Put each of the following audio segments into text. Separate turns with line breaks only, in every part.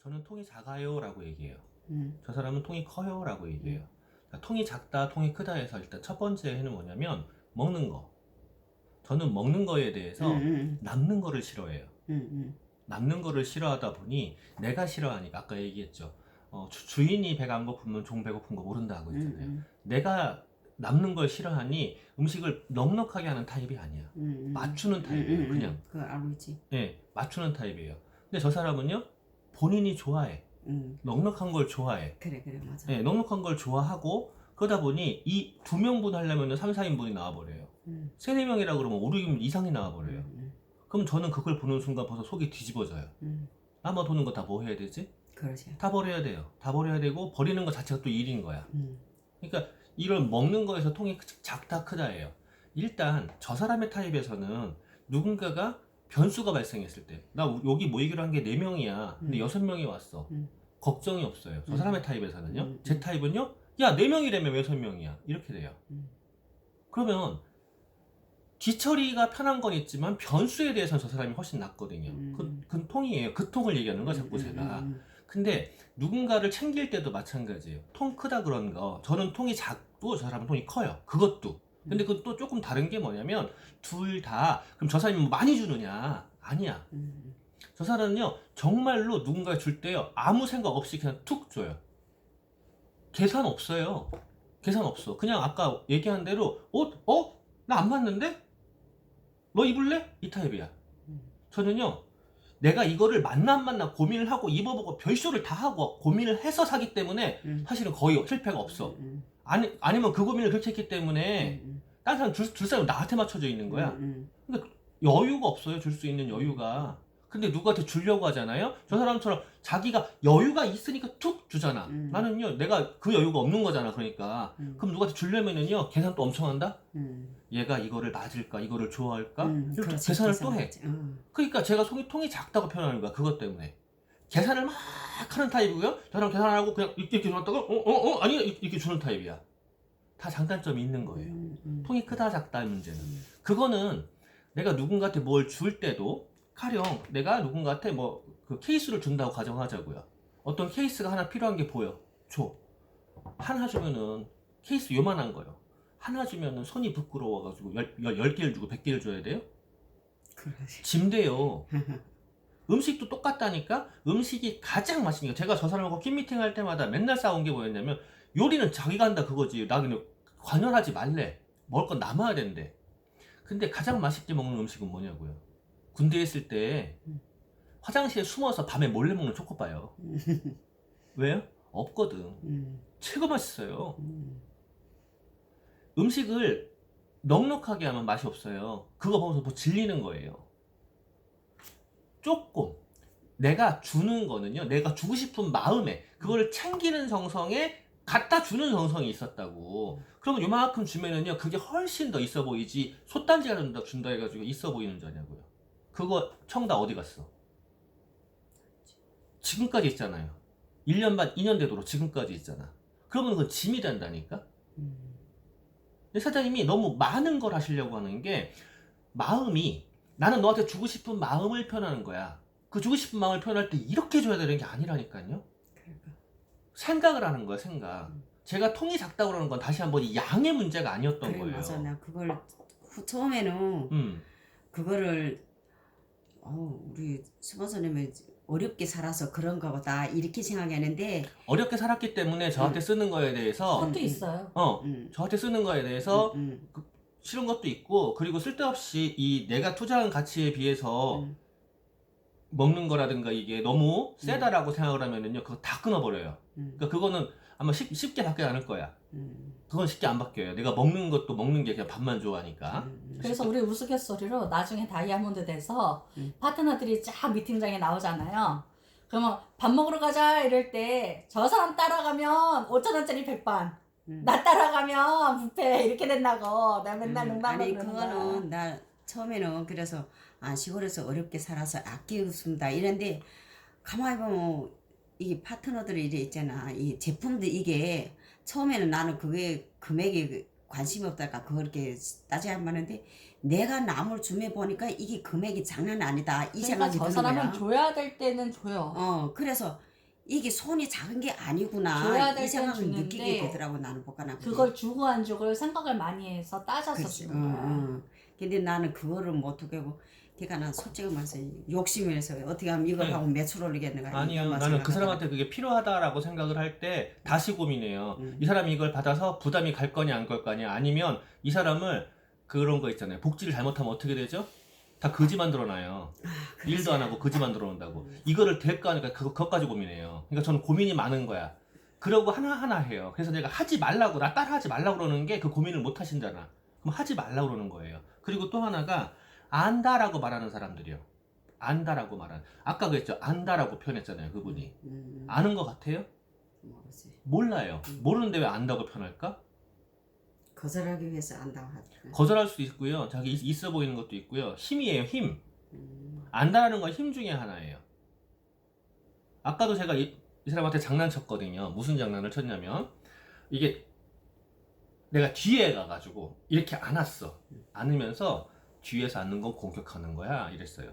저는 통이 작아요 라고 얘기해요.
음,
저 사람은 통이 커요 라고 얘기해요. 그러니까 통이 작다, 통이 크다 해서 일단 첫 번째 해는 뭐냐면 먹는 거. 저는 먹는 거에 대해서
음,
남는 거를 싫어해요.
음,
남는 거를 싫어하다 보니 내가 싫어하니까 아까 얘기했죠. 주인이 배가 안 고프면 종 배고픈 거 모른다고 했잖아요. 내가 남는 걸 싫어하니 음식을 넉넉하게 하는 타입이 아니야. 맞추는 타입이에요. 그냥.
그거 알고 있지.
예, 맞추는 타입이에요. 근데 저 사람은요, 본인이 좋아해. 넉넉한 걸 좋아해.
그래, 맞아.
예, 넉넉한 걸 좋아하고, 그러다 보니 이 2명분 하려면 3, 4인분이 나와버려요. 3, 4명이라 그러면 5, 6인분 이상이 나와버려요. 그럼 저는 그걸 보는 순간 벌써 속이 뒤집어져요. 남아 도는 거 다 뭐 해야 되지?
그러지.
다 버려야 돼요. 다 버려야 되고, 버리는 거 자체가 또 일인 거야. 그러니까 이런 먹는 거에서 통이 작다 크다예요. 일단 저 사람의 타입에서는 누군가가 변수가 발생했을 때, 나 여기 모이기로 한 게 4명이야. 근데 6명이 왔어. 걱정이 없어요. 저 사람의 타입에서는요. 제 타입은요, 야, 4명이라면 왜 6명이야? 이렇게 돼요. 그러면 뒤처리가 편한 건 있지만 변수에 대해서는 저 사람이 훨씬 낫거든요. 그건 통이에요. 그 통을 얘기하는 거야, 자꾸 제가. 근데 누군가를 챙길 때도 마찬가지예요. 통 크다 그런 거. 저는 통이 작고 저 사람은 통이 커요. 그것도. 근데 그건 또 조금 다른 게 뭐냐면 둘 다 그럼 저 사람이 뭐 많이 주느냐? 아니야. 저 사람은요 정말로 누군가 줄 때요 아무 생각 없이 그냥 툭 줘요. 계산 없어요. 계산 없어. 그냥 아까 얘기한 대로 나 안 맞는데? 너 입을래? 이 타입이야. 저는요 내가 이거를 맞나 안 맞나 고민을 하고 입어보고 별쇼를 다 하고 고민을 해서 사기 때문에 사실은 거의 실패가 없어. 아니면 그 고민을 그렇게 했기 때문에 다른 사람 줄 사람 나한테 맞춰져 있는 거야. 근데 여유가 없어요. 줄 수 있는 여유가. 근데 누구한테 주려고 하잖아요. 저 사람처럼 자기가 여유가 있으니까 툭 주잖아. 나는요 내가 그 여유가 없는 거잖아. 그러니까 그럼 누구한테 주려면은요 계산 또 엄청 한다. 얘가 이거를 맞을까 이거를 좋아할까 이렇게
그렇지,
계산을 또 해.
계산하지.
그러니까 제가 통이 작다고 표현하는 거야. 그것 때문에 계산을 막 하는 타입이고요. 저랑 계산하고 그냥 이렇게 줬다가 아니 이렇게 주는 타입이야. 다 장단점이 있는 거예요. 통이 크다 작다의 문제는. 그거는 내가 누군가한테 뭘 줄 때도 가령 내가 누군가한테 뭐 그 케이스를 준다고 가정하자고요. 어떤 케이스가 하나 필요한 게 보여. 줘. 하나 주면은 케이스 요만한 거요. 하나 주면은 손이 부끄러워가지고 10개를 주고 100개를 줘야 돼요?
그러지.
짐돼요. 음식도 똑같다니까? 음식이 가장 맛있는 게 제가 저 사람하고 팬미팅 할 때마다 맨날 싸운 게 뭐였냐면 요리는 자기가 한다 그거지. 나 그냥 관여하지 말래. 먹을 건 남아야 된대. 근데 가장 맛있게 먹는 음식은 뭐냐고요. 군대에 있을 때 화장실에 숨어서 밤에 몰래 먹는 초코바요. 왜요? 없거든. 최고 맛있어요. 음식을 넉넉하게 하면 맛이 없어요. 그거 보면서 뭐 질리는 거예요. 조금 내가 주는 거는요 내가 주고 싶은 마음에 그걸 챙기는 정성에 갖다 주는 정성이 있었다고. 그러면 요만큼 주면은요 그게 훨씬 더 있어 보이지 솥단지가 준다 해가지고 있어 보이는 자냐고요. 그거 청다 어디 갔어? 지금까지 있잖아요. 1년 반 2년 되도록 지금까지 있잖아. 그러면 그건 짐이 된다니까. 근데 사장님이 너무 많은 걸 하시려고 하는 게 마음이 나는 너한테 주고 싶은 마음을 표현하는 거야. 그 주고 싶은 마음을 표현할 때 이렇게 줘야 되는 게 아니라니까요.
그러니까.
생각을 하는 거야, 생각. 제가 통이 작다고 그러는 건 다시 한번 이 양의 문제가 아니었던
그래,
거예요.
맞아. 나 그걸 처음에는 그거를 우리 수보 선생님은 어렵게 살아서 그런가 보다 이렇게 생각했는데
어렵게 살았기 때문에 저한테 쓰는 거에 대해서
그것도 있어요.
저한테 쓰는 거에 대해서 싫은 것도 있고 그리고 쓸데없이 이 내가 투자한 가치에 비해서 먹는 거라든가 이게 너무 세다라고 생각을 하면은요 그거 다 끊어버려요. 그러니까 그거는 아마 쉽게 바뀌지 않을 거야. 그건 쉽게 안 바뀌어요. 내가 먹는 것도 먹는 게 그냥 밥만 좋아하니까.
그래서 우리 우스갯소리로 나중에 다이아몬드 돼서 파트너들이 쫙 미팅장에 나오잖아요. 그러면 밥 먹으러 가자 이럴 때 저 사람 따라가면 5,000원짜리 백반, 나 따라가면 뷔페 이렇게 된다고 내가 맨날 농담을
아니
그러는 거야.
그거는 나 처음에는 그래서 시골에서 어렵게 살아서 아끼고 있습니다 이런데 가만히 보면 이 파트너들이 이래 있잖아 이 제품도 이게 처음에는 나는 그게 금액이 관심이 없달까 그렇게 따져야 하는데 내가 남을 주매 보니까 이게 금액이 장난 아니다 이
그러니까
생각이
저
드는
사람은
거야.
줘야 될 때는 줘요.
그래서 이게 손이 작은 게 아니구나
줘야 될
이 생각을
땐 주는데
느끼게 되더라고 나는 보거나
그걸 주고 안 주고를 생각을 많이 해서 따져서
그렇지.
주는 거야.
근데 나는 그거를 못 하고 그러니까 난 솔직히 말해서 욕심이 나서 어떻게 하면 이걸
네.
하고 매출 올리겠는가
아니요,
이것만
나는 그
생각하다가.
사람한테 그게 필요하다라고 생각을 할 때 다시 고민해요. 이 사람이 이걸 받아서 부담이 갈 거냐 안 갈 거냐, 아니면 이 사람을 그런 거 있잖아요. 복지를 잘못하면 어떻게 되죠? 다 거지 만들어놔요.
그렇지.
일도 안 하고 거지 만들어 놓는다고. 이거를 될까 하니까 그것까지 고민해요. 그러니까 저는 고민이 많은 거야. 그러고 하나하나 해요. 그래서 내가 하지 말라고, 나 따라 하지 말라고 그러는 게 그 고민을 못 하신잖아. 그럼 하지 말라고 그러는 거예요. 그리고 또 하나가 안다라고 말하는 사람들이요. 안다라고 말하는. 아까 그랬죠. 안다라고 표현했잖아요. 그분이. 아는 것 같아요?
모르지.
몰라요. 모르는데 왜 안다고 표현할까?
거절하기 위해서 안다고 하지.
거절할 수도 있고요. 자기 있어 보이는 것도 있고요. 힘이에요. 힘. 안다라는 건 힘 중에 하나예요. 아까도 제가 이 사람한테 장난쳤거든요. 무슨 장난을 쳤냐면 이게 내가 뒤에 가가지고 이렇게 안았어. 안으면서 뒤에서 앉는 건 공격하는 거야 이랬어요.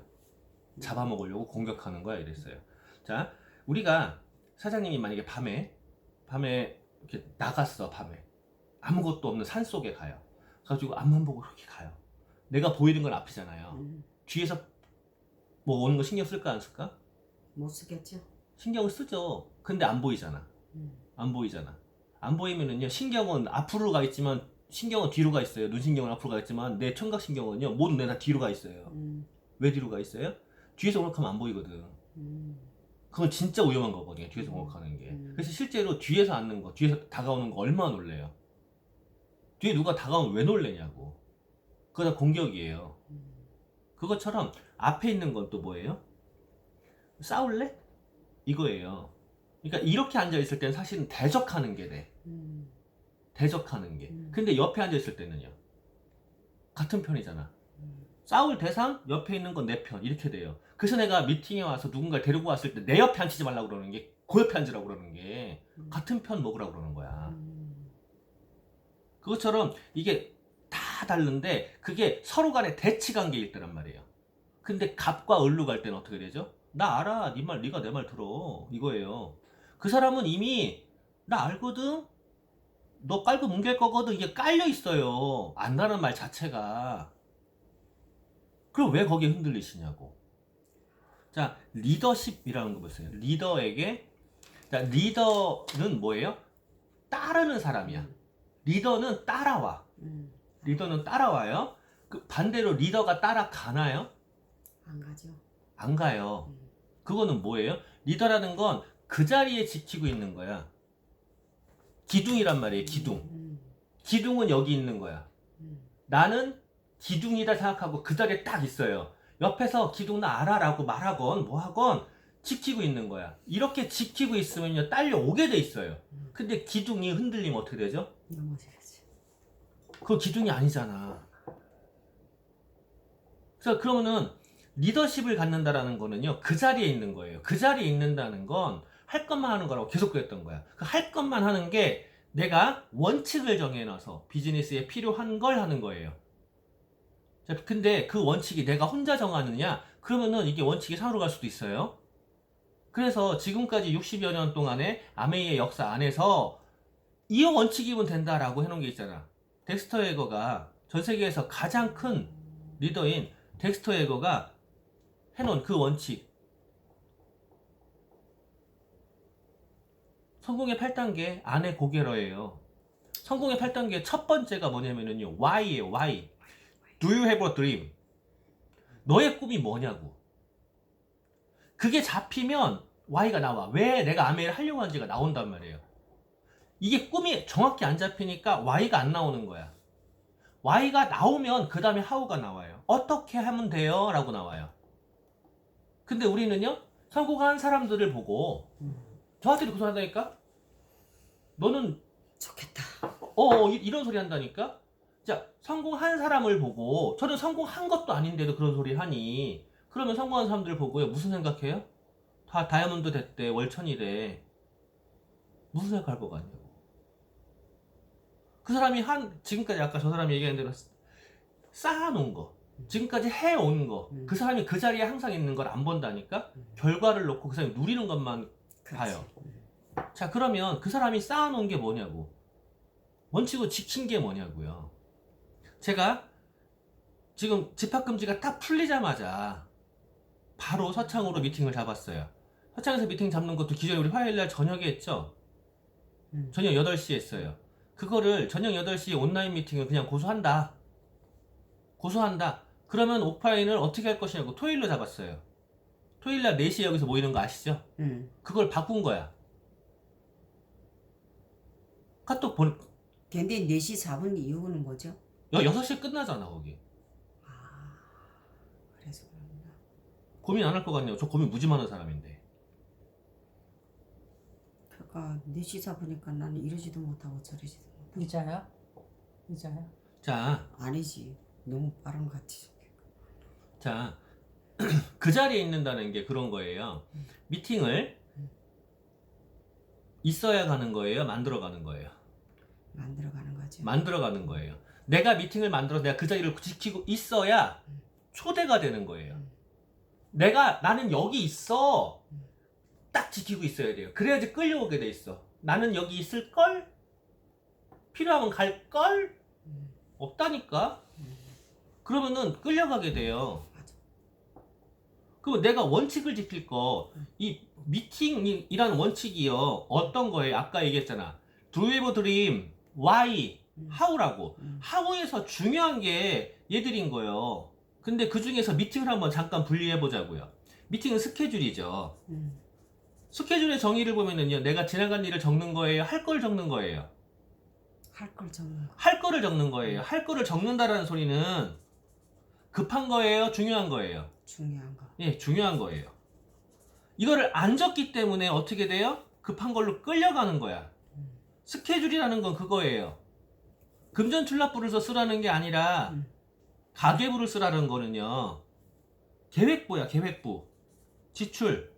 잡아먹으려고 공격하는 거야 이랬어요. 자, 우리가 사장님이 만약에 밤에 이렇게 나갔어. 밤에 아무것도 없는 산 속에 가요. 그래가지고 앞만 보고 그렇게 가요. 내가 보이는 건 앞이잖아요. 뒤에서 뭐 오는 거 신경 쓸까 안 쓸까?
못 쓰겠죠.
신경을 쓰죠. 근데 안 보이잖아. 안 보이잖아. 안 보이면은요, 신경은 앞으로 가 있지만 신경은 뒤로 가 있어요. 눈신경은 앞으로 가 있지만 내 청각신경은요, 모든 뇌 다 뒤로 가 있어요. 왜 뒤로 가 있어요? 뒤에서 공격하면 안 보이거든. 그건 진짜 위험한 거거든요. 뒤에서 공격하는 게. 그래서 실제로 뒤에서 앉는 거, 뒤에서 다가오는 거 얼마나 놀래요. 뒤에 누가 다가오면 왜 놀래냐고. 그거 다 공격이에요. 그것처럼 앞에 있는 건 또 뭐예요? 싸울래? 이거예요. 그러니까 이렇게 앉아있을 때는 사실은 대적하는 게 돼. 대적하는 게. 근데 옆에 앉아있을 때는요. 같은 편이잖아. 싸울 대상, 옆에 있는 건 내 편. 이렇게 돼요. 그래서 내가 미팅에 와서 누군가를 데리고 왔을 때 내 옆에 앉히지 말라고 그러는 게, 그 옆에 앉으라고 그러는 게 같은 편 먹으라고 그러는 거야. 그것처럼 이게 다 다른데 그게 서로 간에 대치 관계일 때란 말이에요. 근데 갑과 을로 갈 때는 어떻게 되죠? 나 알아. 네 말, 네가 내 말 들어. 이거예요. 그 사람은 이미 나 알거든. 너 깔고 뭉갤 거거든. 이게 깔려 있어요. 안다는 말 자체가. 그럼 왜 거기에 흔들리시냐고. 자, 리더십이라는 거 보세요. 리더에게, 자, 리더는 뭐예요? 따르는 사람이야. 리더는 따라와. 리더는 따라와요. 그 반대로 리더가 따라가나요?
안 가죠.
안 가요. 그거는 뭐예요? 리더라는 건 그 자리에 지키고 있는 거야. 기둥이란 말이에요. 기둥. 기둥은 여기 있는 거야. 나는 기둥이다 생각하고 그 자리에 딱 있어요. 옆에서 기둥 나 알아 라고 말하건 뭐하건 지키고 있는 거야. 이렇게 지키고 있으면요, 딸려오게 돼 있어요. 근데 기둥이 흔들리면 어떻게 되죠?
넘어지겠지.
그거 기둥이 아니잖아. 그래서 그러면은 리더십을 갖는다라는 거는요, 그 자리에 있는 거예요. 그 자리에 있는다는 건 할 것만 하는 거라고 계속 그랬던 거야. 그 할 것만 하는 게 내가 원칙을 정해놔서 비즈니스에 필요한 걸 하는 거예요. 자, 근데 그 원칙이 내가 혼자 정하느냐? 그러면은 이게 원칙이 산으로 갈 수도 있어요. 그래서 지금까지 60여 년 동안의 아메이의 역사 안에서 이 원칙이면 된다라고 해놓은 게 있잖아. 덱스터 예거가 전 세계에서 가장 큰 리더인 덱스터 예거가 해놓은 그 원칙. 성공의 8단계 안에 고개러예요. 성공의 8단계 첫 번째가 뭐냐면요, Why예요. Why. Do you have a dream? 너의 꿈이 뭐냐고. 그게 잡히면 Why가 나와. 왜 내가 아메이를 하려고 하는지가 나온단 말이에요. 이게 꿈이 정확히 안 잡히니까 Why가 안 나오는 거야. Why가 나오면 그 다음에 How가 나와요. 어떻게 하면 돼요? 라고 나와요. 근데 우리는요, 성공한 사람들을 보고 저한테도 그 소리 한다니까? 너는
좋겠다.
이런 소리 한다니까? 자, 성공한 사람을 보고, 저는 성공한 것도 아닌데도 그런 소리 하니, 그러면 성공한 사람들 보고요, 무슨 생각해요? 다 다이아몬드 됐대, 월천이래. 무슨 생각할 것 같냐고. 그 사람이 지금까지 아까 저 사람이 얘기한 대로 쌓아놓은 거, 지금까지 해온 거, 그 사람이 그 자리에 항상 있는 걸 안 본다니까? 결과를 놓고 그 사람이 누리는 것만 봐요. 자, 그러면 그 사람이 쌓아놓은 게 뭐냐고. 원칙을 지킨 게 뭐냐고요. 제가 지금 집합금지가 딱 풀리자마자 바로 서창으로 미팅을 잡았어요. 서창에서 미팅 잡는 것도 기존에 우리 화요일날 저녁에 했죠. 저녁 8시에 했어요. 그거를 저녁 8시에 온라인 미팅을 그냥 고소한다. 그러면 오프라인을 어떻게 할 것이냐고 토요일로 잡았어요. 토요일날 4시에 여기서 모이는 거 아시죠? 그걸 바꾼 거야. 카톡
근데 4시 4분 이후는 뭐죠?
6시에 끝나잖아 거기.
그래서 그런가.
고민 안 할 것 같네요. 저 고민 무지 많은 사람인데.
그러니까 4시 4분이니까 나는 이러지도 못하고 저러지도 못하고.
늦어요?
자,
아니지. 너무 빠른 것 같지.
자, 그 자리에 있는다는 게 그런 거예요. 미팅을 있어야 가는 거예요? 만들어 가는 거예요?
만들어가는 거죠.
만들어 가는 거예요. 내가 미팅을 만들어서 내가 그 자리를 지키고 있어야 초대가 되는 거예요. 나는 여기 있어. 딱 지키고 있어야 돼요. 그래야지 끌려오게 돼 있어. 나는 여기 있을걸? 필요하면 갈걸? 없다니까? 그러면은 끌려가게 돼요. 그럼 내가 원칙을 지킬 거, 이 미팅이라는 원칙이요. 어떤 거예요? 아까 얘기했잖아. Do you have a dream? Why? How라고. How에서 중요한 게 얘들인 거예요. 근데 그 중에서 미팅을 한번 잠깐 분리해 보자고요. 미팅은 스케줄이죠. 스케줄의 정의를 보면은요, 내가 지나간 일을 적는 거예요? 할 걸 적는 거예요?
할 걸 적는 거.
할 거를 적는 거예요. 할 거를 적는다라는 소리는 급한 거예요? 중요한 거예요?
중요한 거.
예, 중요한 거예요. 이거를 안 적기 때문에 어떻게 돼요? 급한 걸로 끌려가는 거야. 스케줄이라는 건 그거예요. 금전출납부를 쓰라는 게 아니라 가계부를 쓰라는 거는요. 계획부야, 계획부. 지출.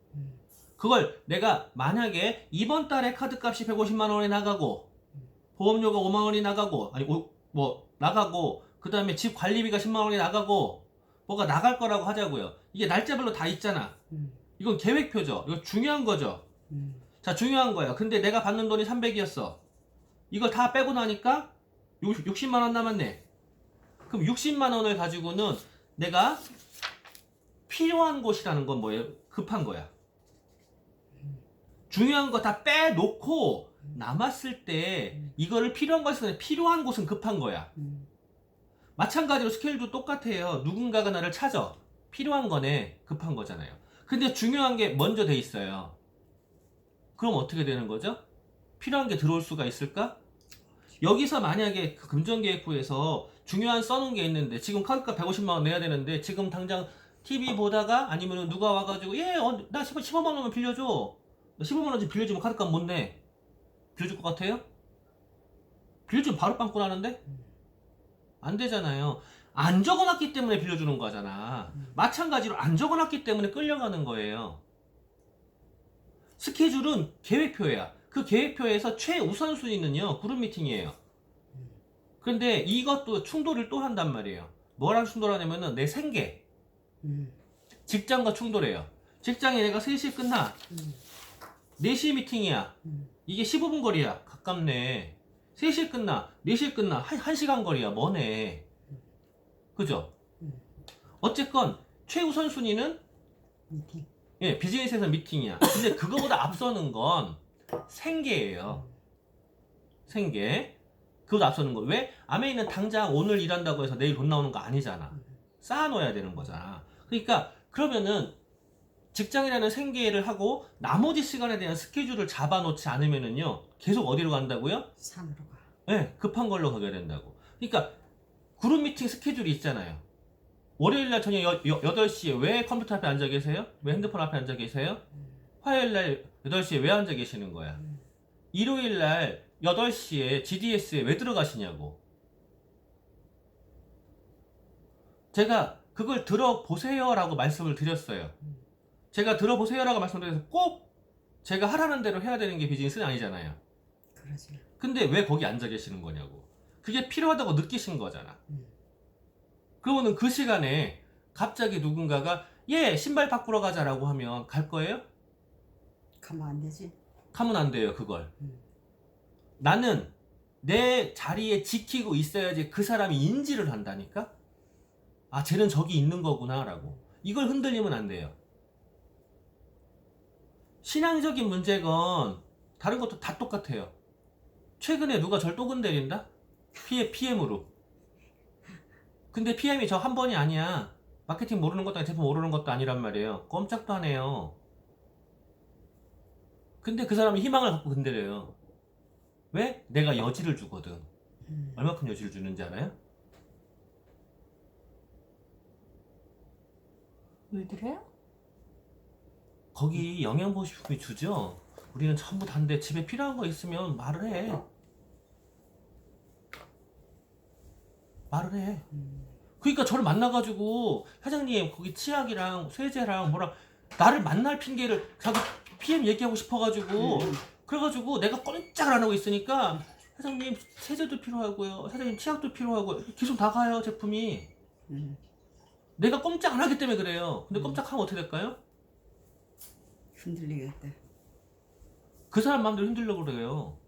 그걸 내가 만약에 이번 달에 카드값이 150만 원이 나가고 보험료가 5만 원이 나가고 나가고 그 다음에 집 관리비가 10만 원이 나가고 뭐가 나갈 거라고 하자고요. 이게 날짜별로 다 있잖아. 이건 계획표죠. 이거 중요한 거죠. 자, 중요한 거야. 근데 내가 받는 돈이 300이었어. 이걸 다 빼고 나니까 60만 원 남았네. 그럼 60만 원을 가지고는 내가 필요한 곳이라는 건 뭐예요? 급한 거야. 중요한 거 다 빼놓고 남았을 때 이거를 필요한 것은 필요한 곳은 급한 거야. 마찬가지로 스케일도 똑같아요. 누군가가 나를 찾아. 필요한 거네. 급한 거잖아요. 근데 중요한 게 먼저 돼 있어요. 그럼 어떻게 되는 거죠? 필요한 게 들어올 수가 있을까? 여기서 만약에 그 금전계획부에서 중요한 써놓은 게 있는데 지금 카드값 150만 원 내야 되는데 지금 당장 TV 보다가 아니면 누가 와가지고 나 15만 원만 빌려줘. 나 15만 원 좀 빌려주면 카드값 못 내. 빌려줄 것 같아요? 빌려주면 바로 빵꾸 나는데? 안 되잖아요. 안 적어놨기 때문에 빌려주는 거잖아. 마찬가지로 안 적어놨기 때문에 끌려가는 거예요. 스케줄은 계획표야. 그 계획표에서 최우선순위는요, 그룹 미팅이에요. 그런데 이것도 충돌을 또 한단 말이에요. 뭐랑 충돌하냐면은 내 생계. 직장과 충돌해요. 직장에 내가 3시에 끝나. 4시에 미팅이야. 이게 15분 거리야. 가깝네. 3시에 끝나. 4시에 끝나. 1시간 거리야. 머네. 그죠? 어쨌건 최우선순위는
미팅.
예, 비즈니스에서 미팅이야. 근데 그거보다 앞서는 건 생계예요. 생계. 그거보다 앞서는 거. 왜? 아메이는 당장 오늘 일한다고 해서 내일 돈 나오는 거 아니잖아. 쌓아놓아야 되는 거잖아. 그러니까 그러면은 직장이라는 생계를 하고 나머지 시간에 대한 스케줄을 잡아놓지 않으면은요, 계속 어디로 간다고요?
산으로 가.
네, 급한 걸로 가게 된다고. 그러니까 그룹 미팅 스케줄이 있잖아요. 월요일날 저녁 8시에 왜 컴퓨터 앞에 앉아 계세요? 왜 핸드폰 앞에 앉아 계세요? 화요일날 8시에 왜 앉아 계시는 거야? 일요일날 8시에 GDS에 왜 들어가시냐고. 제가 그걸 들어보세요 라고 말씀을 드렸어요. 제가 들어보세요 라고 말씀드려서 꼭 제가 하라는 대로 해야 되는 게 비즈니스는 아니잖아요.
그러지.
근데 왜 거기 앉아 계시는 거냐고. 그게 필요하다고 느끼신 거잖아. 그러면은 그 시간에 갑자기 누군가가 예 신발 바꾸러 가자라고 하면 갈 거예요?
가면 안 되지.
가면 안 돼요 그걸.
음.
나는 내 자리에 지키고 있어야지 그 사람이 인지를 한다니까. 아 쟤는 저기 있는 거구나 라고. 이걸 흔들리면 안 돼요. 신앙적인 문제건 다른 것도 다 똑같아요. 최근에 누가 절 또 건드린다? PM으로. 근데 PM이 저 한 번이 아니야. 마케팅 모르는 것도 아니고 제품 모르는 것도 아니란 말이에요. 꼼짝도 안 해요. 근데 그 사람이 희망을 갖고 건드려요. 왜? 내가 여지를 주거든. 얼마큼 여지를 주는지 알아요?
물들여요?
거기 영양보식품이 주죠? 우리는 전부 다인데 집에 필요한 거 있으면 말을 해. 말을 해. 그러니까 저를 만나가지고 사장님 거기 치약이랑 세제랑 뭐랑 나를 만날 핑계를 자기 PM 얘기하고 싶어가지고 그래가지고 내가 꼼짝을 안 하고 있으니까 사장님 세제도 필요하고요 사장님 치약도 필요하고요 계속 나가요 제품이. 내가 꼼짝 안 하기 때문에 그래요. 근데 꼼짝하면 어떻게 될까요?
흔들리겠다.
그 사람 마음대로 흔들려고 그래요.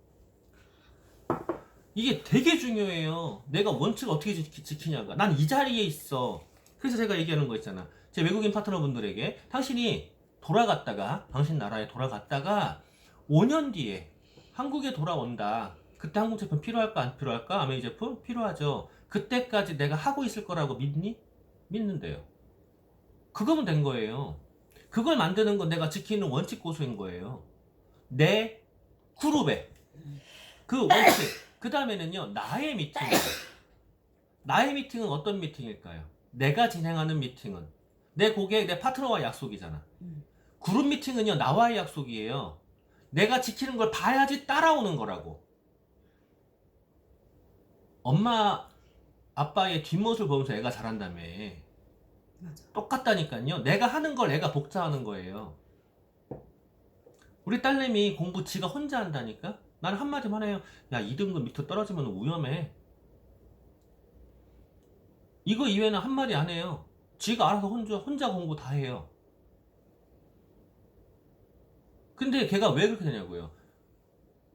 이게 되게 중요해요. 내가 원칙을 어떻게 지키냐가. 난 이 자리에 있어. 그래서 제가 얘기하는 거 있잖아. 제 외국인 파트너분들에게 당신이 돌아갔다가 당신 나라에 돌아갔다가 5년 뒤에 한국에 돌아온다. 그때 한국 제품 필요할까 안 필요할까? 아메이 제품 필요하죠. 그때까지 내가 하고 있을 거라고 믿니? 믿는데요. 그거면 된 거예요. 그걸 만드는 건 내가 지키는 원칙 고수인 거예요. 내 그룹에 그 원칙. 그 다음에는요 나의 미팅. 나의 미팅은 어떤 미팅일까요? 내가 진행하는 미팅은 내 고객, 내 파트너와의 약속이잖아. 그룹 미팅은요 나와의 약속이에요. 내가 지키는 걸 봐야지 따라오는 거라고. 엄마 아빠의 뒷모습을 보면서 애가 자란다며.
맞아.
똑같다니까요. 내가 하는 걸 애가 복사하는 거예요. 우리 딸내미 공부 지가 혼자 한다니까. 나는 한마디만 해요. 야 2등급 밑으로 떨어지면 위험해. 이거 이외에는 한마디 안 해요. 지가 알아서 혼자 공부 다 해요. 근데 걔가 왜 그렇게 되냐고요.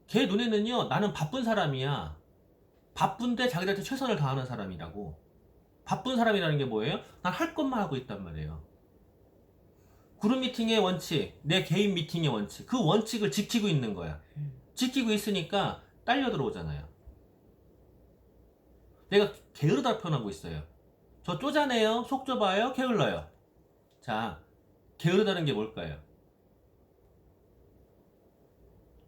걔 눈에는요 나는 바쁜 사람이야. 바쁜데 자기들한테 최선을 다하는 사람이라고. 바쁜 사람이라는 게 뭐예요? 난 할 것만 하고 있단 말이에요. 그룹 미팅의 원칙, 내 개인 미팅의 원칙, 그 원칙을 지키고 있는 거야. 지키고 있으니까 딸려 들어오잖아요. 내가 게으르다 표현하고 있어요. 저 쪼잔해요? 속 좁아요? 게을러요? 자, 게으르다는 게 뭘까요?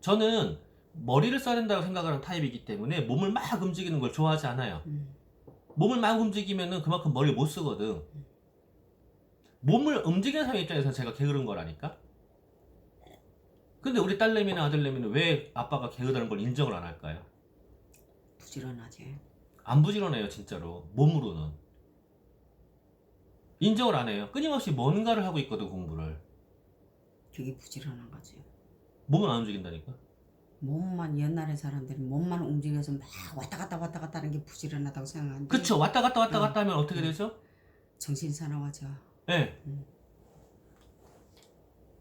저는 머리를 써야 된다고 생각하는 타입이기 때문에 몸을 막 움직이는 걸 좋아하지 않아요. 몸을 막 움직이면은 그만큼 머리를 못 쓰거든. 몸을 움직이는 사람 입장에서 제가 게으른 거라니까. 근데 우리 딸내미나 아들내미는 왜 아빠가 게으르다는 걸 인정을 안 할까요?
부지런하지.
안 부지런해요 진짜로. 몸으로는 인정을 안 해요. 끊임없이 뭔가를 하고 있거든 공부를.
되게 부지런한 거지.
몸은 안 움직인다니까.
몸만 옛날의 사람들은 몸만 움직여서 막 왔다 갔다 하는 게 부지런하다고 생각하는데.
그쵸. 왔다 갔다 하면 어떻게 되죠?
정신 사나워져.
네.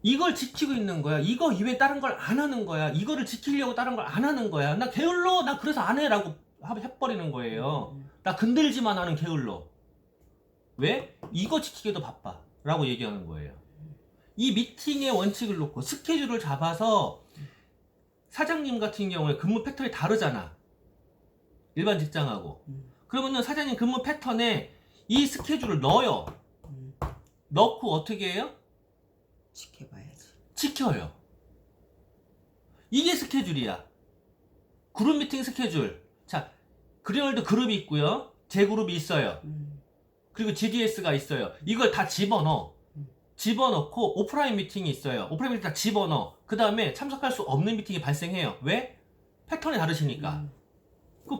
이걸 지키고 있는 거야. 이거 이외에 다른 걸 안 하는 거야. 이거를 지키려고 다른 걸 안 하는 거야. 나 게을러. 나 그래서 안 해. 라고 해버리는 거예요. 나 건들지만 하는 게을러. 왜? 이거 지키기도 바빠. 라고 얘기하는 거예요. 이 미팅의 원칙을 놓고 스케줄을 잡아서 사장님 같은 경우에 근무 패턴이 다르잖아. 일반 직장하고. 그러면은 사장님 근무 패턴에 이 스케줄을 넣어요. 넣고 어떻게 해요?
지켜봐야지.
지켜요. 이게 스케줄이야. 그룹 미팅 스케줄. 자, 그린월드 그룹이 있고요. 제 그룹이 있어요. 그리고 GDS가 있어요. 이걸 다 집어넣어. 집어넣고 오프라인 미팅이 있어요. 오프라인 미팅 다 집어넣어. 그 다음에 참석할 수 없는 미팅이 발생해요. 왜? 패턴이 다르시니까.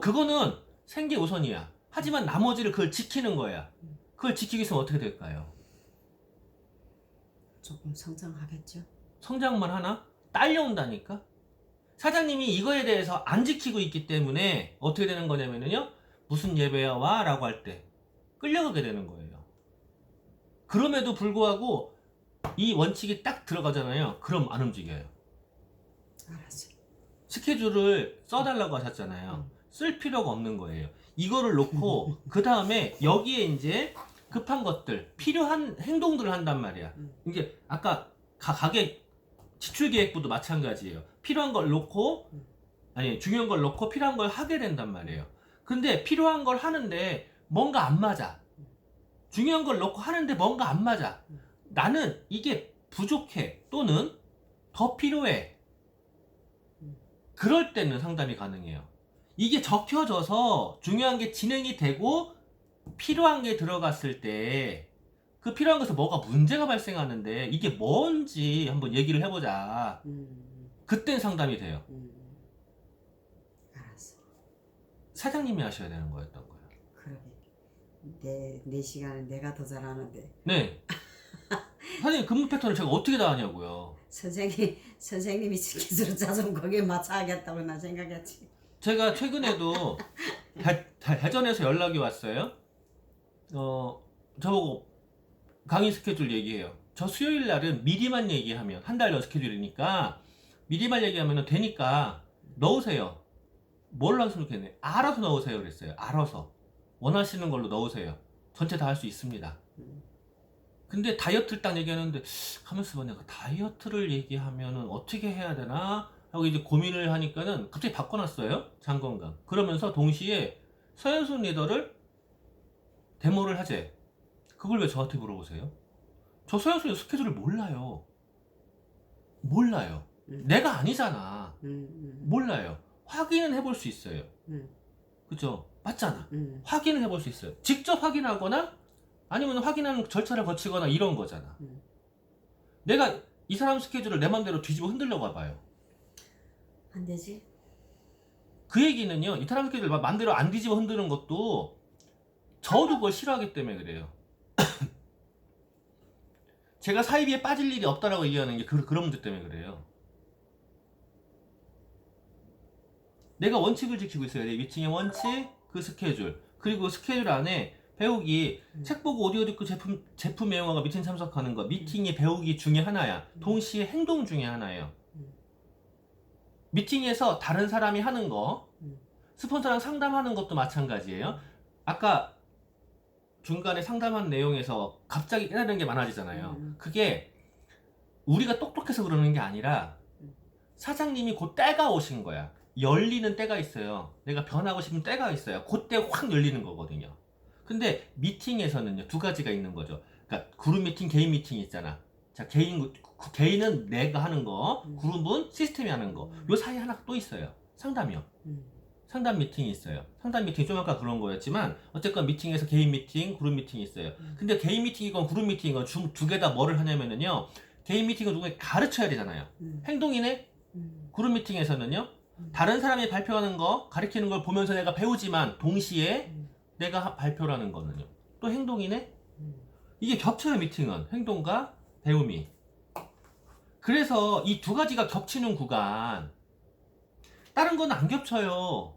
그거는 생계 우선이야. 하지만 나머지를 그걸 지키는 거야. 그걸 지키기 위해서 어떻게 될까요?
조금 성장하겠죠.
성장만 하나? 딸려온다니까? 사장님이 이거에 대해서 안 지키고 있기 때문에 어떻게 되는 거냐면요. 무슨 예배야 와? 라고 할 때 끌려가게 되는 거예요. 그럼에도 불구하고 이 원칙이 딱 들어가잖아요. 그럼 안 움직여요.
알았어.
스케줄을 써달라고 하셨잖아요. 쓸 필요가 없는 거예요. 이거를 놓고 그 다음에 여기에 이제 급한 것들, 필요한 행동들을 한단 말이야. 이제 아까 가게 지출계획부도 마찬가지예요. 필요한 걸 놓고 아니 중요한 걸 놓고 필요한 걸 하게 된단 말이에요. 근데 필요한 걸 하는데 뭔가 안 맞아. 중요한 걸 놓고 하는데 뭔가 안 맞아. 나는 이게 부족해 또는 더 필요해. 그럴 때는 상담이 가능해요. 이게 적혀져서 중요한 게 진행이 되고 필요한 게 들어갔을 때 그 필요한 것에서 뭐가 문제가 발생하는데 이게 뭔지 한번 얘기를 해보자. 그땐 상담이 돼요.
알았어.
사장님이 하셔야 되는 거였던 거예요.
그러게. 내 시간을 내가 더 잘하는데.
네. 사장님 근무 패턴을 제가 어떻게 다 하냐고요.
선생님이 스케줄을 짜서 거기에 맞춰 하겠다고 나 생각했지.
제가 최근에도 대전에서 연락이 왔어요. 저보고 강의 스케줄 얘기해요. 저 수요일 날은 미리만 얘기하면 한 달 전 스케줄이니까 미리만 얘기하면 되니까 넣으세요. 뭘로 하시면 좋겠네. 알아서 넣으세요 그랬어요. 알아서 원하시는 걸로 넣으세요. 전체 다 할 수 있습니다. 근데 다이어트를 딱 얘기하는데 가만있어 봐. 내가 다이어트를 얘기하면은 어떻게 해야 되나 하고 이제 고민을 하니까는 갑자기 바꿔놨어요. 장건강. 그러면서 동시에 서현순 리더를 데모를 하재. 그걸 왜 저한테 물어보세요? 저 서현순 리더 스케줄을 몰라요. 몰라요. 내가 아니잖아. 몰라요. 확인은 해볼 수 있어요. 그죠? 맞잖아. 확인은 해볼 수 있어요. 직접 확인하거나 아니면 확인하는 절차를 거치거나 이런 거잖아. 내가 이 사람 스케줄을 내 맘대로 뒤집어 흔들려고 봐봐요.
안 되지?
그 얘기는요. 이 사람 스케줄을 맘대로 안 뒤집어 흔드는 것도 저도 그걸 싫어하기 때문에 그래요. 제가 사이비에 빠질 일이 없다라고 얘기하는 게 그런 문제 때문에 그래요. 내가 원칙을 지키고 있어야 돼. 미팅의 원칙, 그 스케줄. 그리고 스케줄 안에 배우기, 책 보고 오디오 듣고 제품 애용하고 미팅 참석하는 거. 미팅이 배우기 중에 하나야. 동시에 행동 중에 하나예요. 미팅에서 다른 사람이 하는 거, 스폰서랑 상담하는 것도 마찬가지예요. 아까 중간에 상담한 내용에서 갑자기 깨달은 게 많아지잖아요. 그게 우리가 똑똑해서 그러는 게 아니라 사장님이 그 때가 오신 거야. 열리는 때가 있어요. 내가 변하고 싶은 때가 있어요. 그때 확 열리는 거거든요. 근데 미팅에서는요, 두 가지가 있는 거죠. 그러니까 그룹 미팅, 개인 미팅이 있잖아. 자, 개인은 내가 하는 거, 그룹은 시스템이 하는 거. 요 사이에 하나 또 있어요. 상담이요. 상담 미팅이 있어요. 상담 미팅이 좀 아까 그런 거였지만 어쨌건 미팅에서 개인 미팅, 그룹 미팅이 있어요. 근데 개인 미팅이건 그룹 미팅이건 두 개 다 뭐를 하냐면은요. 개인 미팅은 누군가 가르쳐야 되잖아요. 행동이네. 그룹 미팅에서는요. 다른 사람이 발표하는 거, 가르치는 걸 보면서 내가 배우지만 동시에 내가 발표라는 거는요. 또 행동이네. 이게 겹쳐요. 미팅은 행동과 배움이. 그래서 이 두 가지가 겹치는 구간, 다른 건 안 겹쳐요.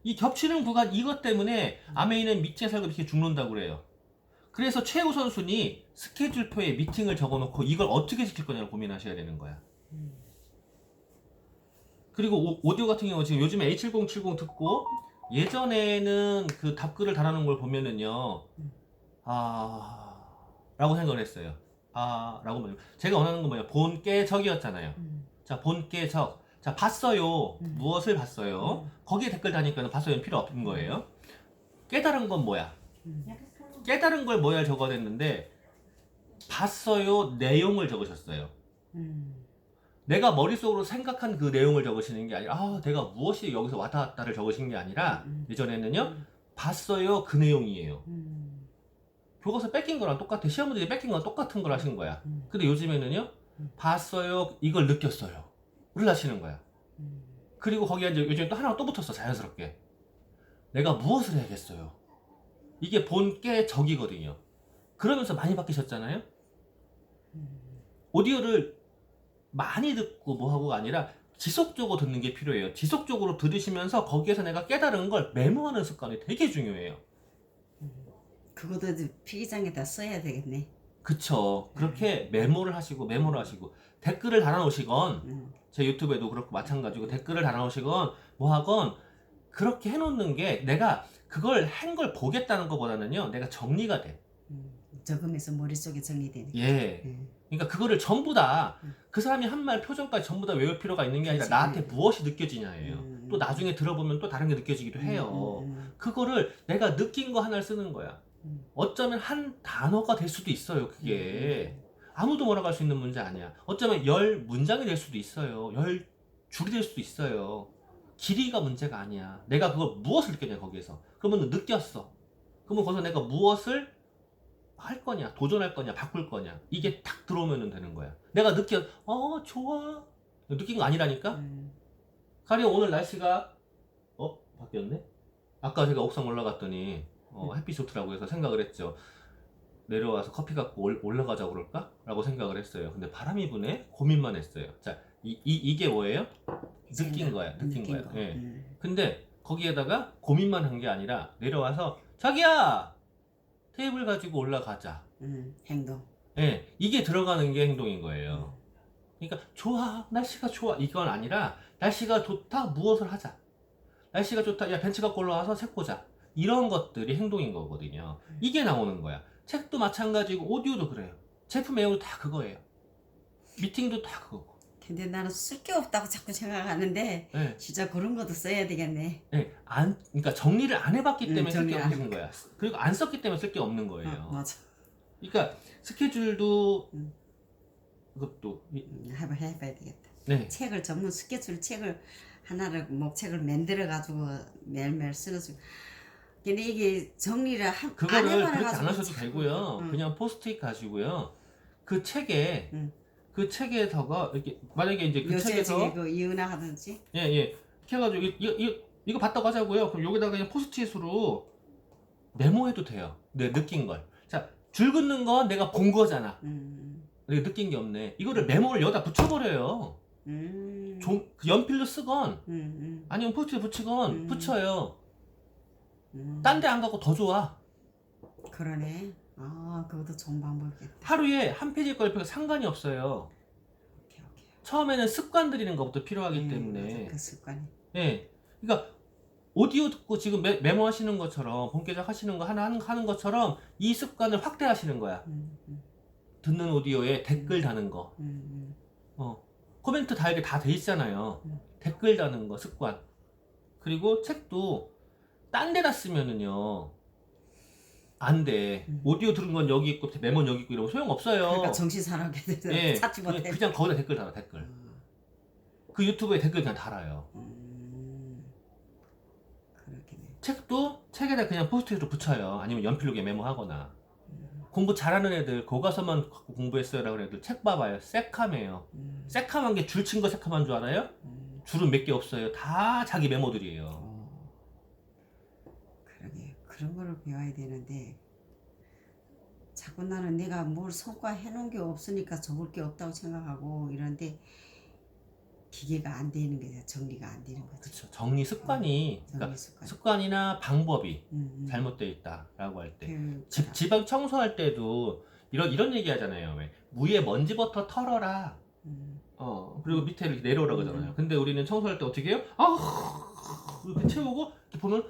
이 겹치는 구간 이것 때문에 아메이는 미팅에 살고 이렇게 죽는다고 그래요. 그래서 최우선 순위 스케줄표에 미팅을 적어놓고 이걸 어떻게 지킬 거냐를 고민하셔야 되는 거야. 그리고 오디오 같은 경우 지금 요즘에 A7070 듣고 예전에는 그 답글을 달아놓은 걸 보면은요, 라고 생각을 했어요. 라고 말해요. 제가 원하는 건 뭐예요? 본께 적이었잖아요. 자, 본께 적. 자, 봤어요. 무엇을 봤어요? 거기에 댓글 다니까 봤어요는 필요 없는 거예요. 깨달은 건 뭐야? 깨달은 걸 뭐야 적어냈는데 봤어요 내용을 적으셨어요. 내가 머릿속으로 생각한 그 내용을 적으시는 게 아니라 내가 무엇이 여기서 왔다 갔다를 적으신 게 아니라 예전에는요 봤어요 그 내용이에요. 교과서 뺏긴 거랑 똑같아. 시험 문제 뺏긴 거랑 똑같은 걸 하신 거야. 근데 요즘에는요 봤어요 이걸 느꼈어요 를 하시는 거야. 그리고 거기에 이제 요즘에 또 하나가 또 붙었어. 자연스럽게 내가 무엇을 해야겠어요. 이게 본께 적이거든요. 그러면서 많이 바뀌셨잖아요. 오디오를 많이 듣고 뭐하고가 아니라 지속적으로 듣는 게 필요해요. 지속적으로 들으시면서 거기에서 내가 깨달은 걸 메모하는 습관이 되게 중요해요.
그것도 필기장에다 써야 되겠네.
그쵸. 그렇게 메모를 하시고 댓글을 달아놓으시건 제 유튜브에도 그렇고 마찬가지고 댓글을 달아놓으시건 뭐 하건 그렇게 해놓는 게 내가 그걸 한 걸 보겠다는 것보다는요 내가 정리가 돼.
적으면서 머릿속에 정리되네.
예. 그러니까 그거를 전부 다 그 사람이 한 말 표정까지 전부 다 외울 필요가 있는 게 아니라
그치.
나한테 무엇이 느껴지냐예요. 또 나중에 들어보면 또 다른 게 느껴지기도 해요. 그거를 내가 느낀 거 하나를 쓰는 거야. 어쩌면 한 단어가 될 수도 있어요. 그게 아무도 뭐라고 할 수 있는 문제 아니야. 어쩌면 10문장이 될 수도 있어요. 10줄이 될 수도 있어요. 길이가 문제가 아니야. 내가 그걸 무엇을 느꼈냐 거기에서. 그러면 느꼈어. 그러면 거기서 내가 무엇을 할 거냐, 도전할 거냐, 바꿀 거냐, 이게 탁 들어오면 되는 거야. 내가 좋아. 느낀 거 아니라니까? 가령 오늘 날씨가, 바뀌었네? 아까 제가 옥상 올라갔더니, 햇빛 좋더라고 해서 생각을 했죠. 내려와서 커피 갖고 올라가자고 그럴까? 라고 생각을 했어요. 근데 바람이 부네? 고민만 했어요. 자, 이게 뭐예요? 느낀 거야. 예. 근데 거기에다가 고민만 한 게 아니라 내려와서, 자기야! 테이블 가지고 올라가자.
행동.
예, 이게 들어가는 게 행동인 거예요. 그러니까 좋아, 날씨가 좋아 이건 아니라 날씨가 좋다, 무엇을 하자. 날씨가 좋다, 야 벤치 갖고 올라와서 책 보자. 이런 것들이 행동인 거거든요. 이게 나오는 거야. 책도 마찬가지고 오디오도 그래요. 제품 외우도 다 그거예요. 미팅도 다 그거고.
근데 나는 쓸 게 없다고 자꾸 생각하는데
예.
진짜 그런 것도 써야 되겠네.
예, 그러니까 정리를 안 해봤기 때문에 쓸 게
정리 안
없는 거야. 그리고 안 썼기 때문에 쓸 게 없는 거예요.
맞아.
그러니까 스케줄도 그것도
해봐야 되겠다.
네.
책을 전문 스케줄 책을 하나를 목책을 만들어 가지고 매일매일 쓰는 중. 근데 이게 정리를 안
그거를
해봐야
그렇게
가지고
안 하셔도 되고요. 그냥 포스트잇 가지고요. 그 책에 그 책에서가 이렇게 만약에 이제 그
요새
책에서
그 이은하 하든지
예 이렇게 해가지고 이거 봤다고 하자고요. 그럼 여기다가 그냥 포스트잇으로 메모해도 돼요. 내 느낀 걸. 자, 줄 긋는 건 내가 본 거잖아. 내가 느낀 게 없네. 이거를 메모를 여기다 붙여버려요. 그 연필로 쓰건 아니면 포스트잇 붙이건 붙여요. 딴 데 안 가고 더 좋아.
그러네. 아, 그것도 좋은 방법이겠다.
하루에 한 페이지 걸 펴도 상관이 없어요.
오케이.
처음에는 습관 들이는 것부터 필요하기 때문에.
맞아, 그 습관이.
예. 그러니까 오디오 듣고 지금 메모하시는 것처럼 본계적 하시는 거 하는 것처럼 이 습관을 확대하시는 거야. 듣는 오디오에 댓글 다는 거. 코멘트 달게 다 돼 있잖아요. 댓글 다는 거 습관. 그리고 책도 딴 데다 쓰면은요. 안 돼. 오디오 들은 건 여기 있고 메모는 여기 있고 이러면 소용없어요.
그러니까 정신 사나게
예,
찾지 못해.
그냥 거기다 댓글 달아 댓글. 그 유튜브에 댓글 그냥 달아요.
그렇겠네.
책도 책에다 그냥 포스트잇으로 붙여요. 아니면 연필로 메모하거나. 공부 잘하는 애들 교과서만 갖고 공부했어요라고 애들 책 봐봐요. 새카매요. 새카만 게 줄 친 거 새카만 줄 알아요? 줄은 몇 개 없어요. 다 자기 메모들이에요.
그러게 그런 거를 배워야 되는데 자꾸 나는 내가 뭘 성과해 놓은 게 없으니까 적을 게 없다고 생각하고 이런데 기계가 안 되는 거죠. 정리가 안 되는 거죠.
그렇죠. 정리 습관이 그러니까 습관이나 방법이 잘못되어 있다라고 할 때 집 청소할 때도 이런 얘기 하잖아요. 왜 무에 먼지부터 털어라. 그리고 밑에 이렇게 내려오라 그러잖아요. 근데 우리는 청소할 때 어떻게 해요? 이렇게 채우고 이렇게 보면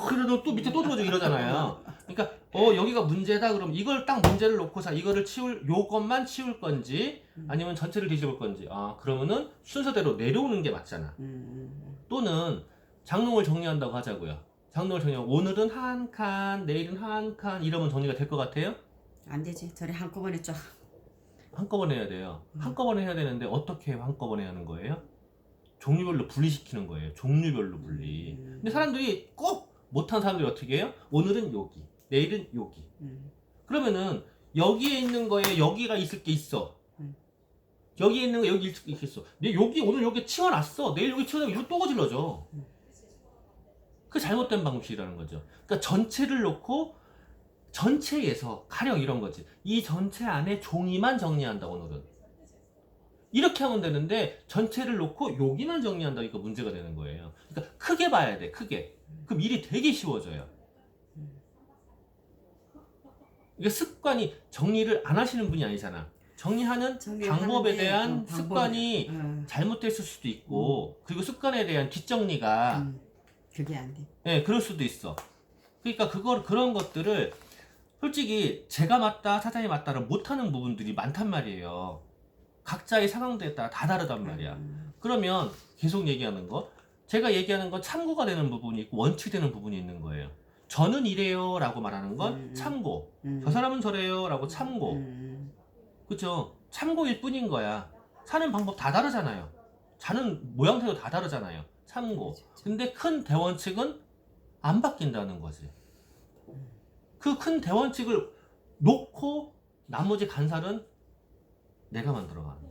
그래도 또 밑에 또 들어오고 이러잖아요. 그러니까 여기가 문제다 그럼 이걸 딱 문제를 놓고 자 이거를 요것만 치울 건지 아니면 전체를 뒤집을 건지 그러면은 순서대로 내려오는 게 맞잖아. 또는 장롱을 정리한다고 하자고요. 장롱을 정리하면 오늘은 한 칸, 내일은 한 칸 이러면 정리가 될 것 같아요?
안 되지. 저리 한꺼번에 쫙.
한꺼번에 해야 돼요. 한꺼번에 해야 되는데 어떻게 한꺼번에 하는 거예요? 종류별로 분리시키는 거예요. 종류별로 분리. 근데 사람들이 꼭 못한 사람들이 어떻게 해요? 오늘은 여기, 내일은 여기. 그러면은 여기에 있는 거에 여기가 있을 게 있어. 여기에 있는 거 여기 있을 게 있어. 오늘 여기 치워놨어. 내일 여기 치워놓으면 이거 또 거질러져. 그 잘못된 방식이라는 거죠. 그러니까 전체를 놓고 전체에서 가령 이런 거지. 이 전체 안에 종이만 정리한다 오늘은. 이렇게 하면 되는데 전체를 놓고 여기만 정리한다니까 문제가 되는 거예요. 그러니까 크게 봐야 돼, 크게. 그럼 일이 되게 쉬워져요. 이게 습관이 정리를 안 하시는 분이 아니잖아. 정리하는 방법에 대한 습관이 잘못됐을 수도 있고, 그리고 습관에 대한 뒷정리가
그게 안 돼.
네, 그럴 수도 있어. 그러니까 그런 것들을 솔직히 제가 맞다, 사장이 맞다를 못하는 부분들이 많단 말이에요. 각자의 상황들에 따라 다 다르단 말이야. 그러면 계속 얘기하는 거, 제가 얘기하는 건 참고가 되는 부분이 있고 원칙이 되는 부분이 있는 거예요. 저는 이래요 라고 말하는 건 참고, 저 사람은 저래요 라고 참고, 그쵸? 참고일 뿐인 거야. 사는 방법 다 다르잖아요. 자는 모양새도 다 다르잖아요. 참고. 근데 큰 대원칙은 안 바뀐다는 거지. 그 큰 대원칙을 놓고 나머지 간살은 내가 만들어가는 거야.